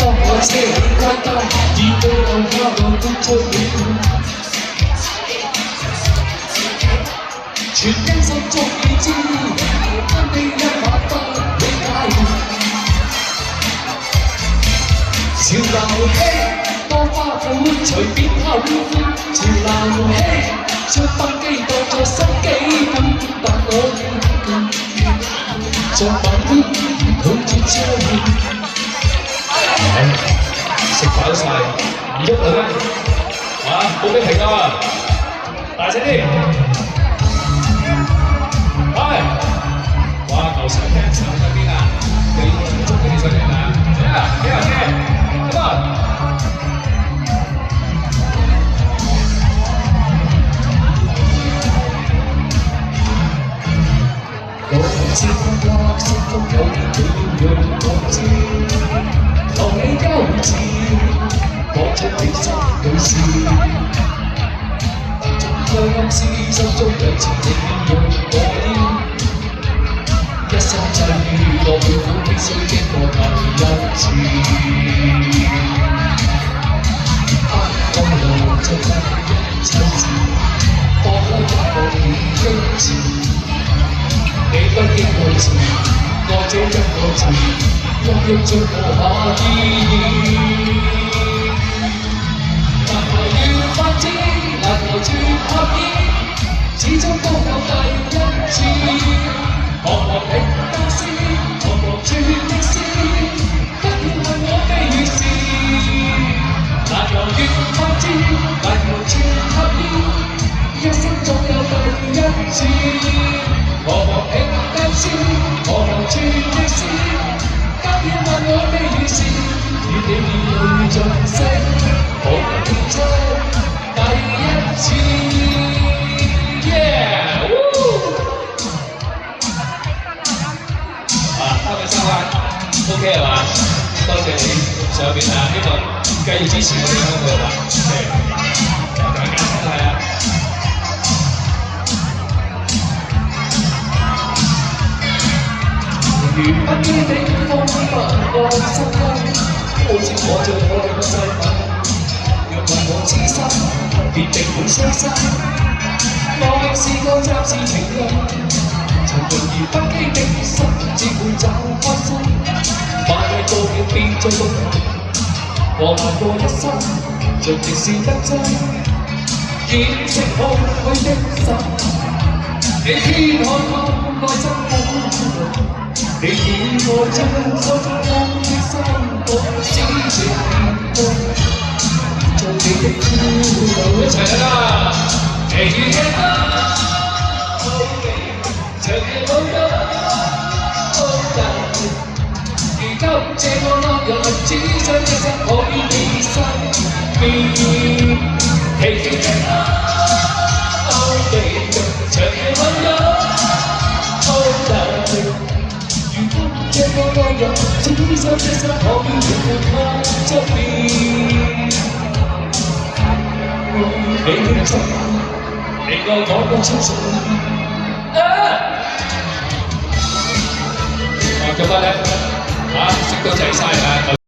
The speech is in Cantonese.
當我車你歸家，已對我交往都出了，全因心中已知，跟你一晚不理解。潮流興多花款，隨便後悔。潮流興將北機當作心機本，但我作品拒絕將。食飽晒，唔喐啦咩？冇俾停啊！大聲啲！哇！牛上聽手嗰邊啊，你捉佢哋上嚟啦！幾下先 ，come on！ 我知我心中有你讓我知，留你優質，講出你心裏事。縱暗示心中有情，你讓我知。一生際遇落去苦，必須經過第一次。黑暗路就不一切事，放開一個已經遲。你不應愛情，愛這一個字，壓抑着無下意義。難逃越發展，難逃絕合意，始終都有第一次。茫茫平淡事，茫茫絕的事，不要問我悲與事。難逃越發展，難逃絕合意，一生總有第一次。茫茫平淡事，茫茫絕的事，不要問我悲與事。與你面對盡息，無人出第一次。開咪生啦 ，OK 係嘛？多謝你上邊啊，希望繼續支持我哋香港啊 ，OK， 大家係啊。如不羈的風不愛心音，好似我像我嘅細品。若問我痴心，必定會傷心。我亦是個暫時情人，曾容易不羈的心，只會找開心。萬愛到了變做動人，和諧過一生，盡亦是得真。掩飾空虛的心，你偏看我內心空。你以我將手中空的心，我只剩空，做你的俘虜。一齊啦！奇遇嘅花，長夜冇憂，如今這個惡人，只想一生可於你身邊。奇遇嘅花，長夜冇憂。這個愛人，只想一生可於你他側邊。你的真，令我講不出嘴。今晚咧，食到滯晒啊！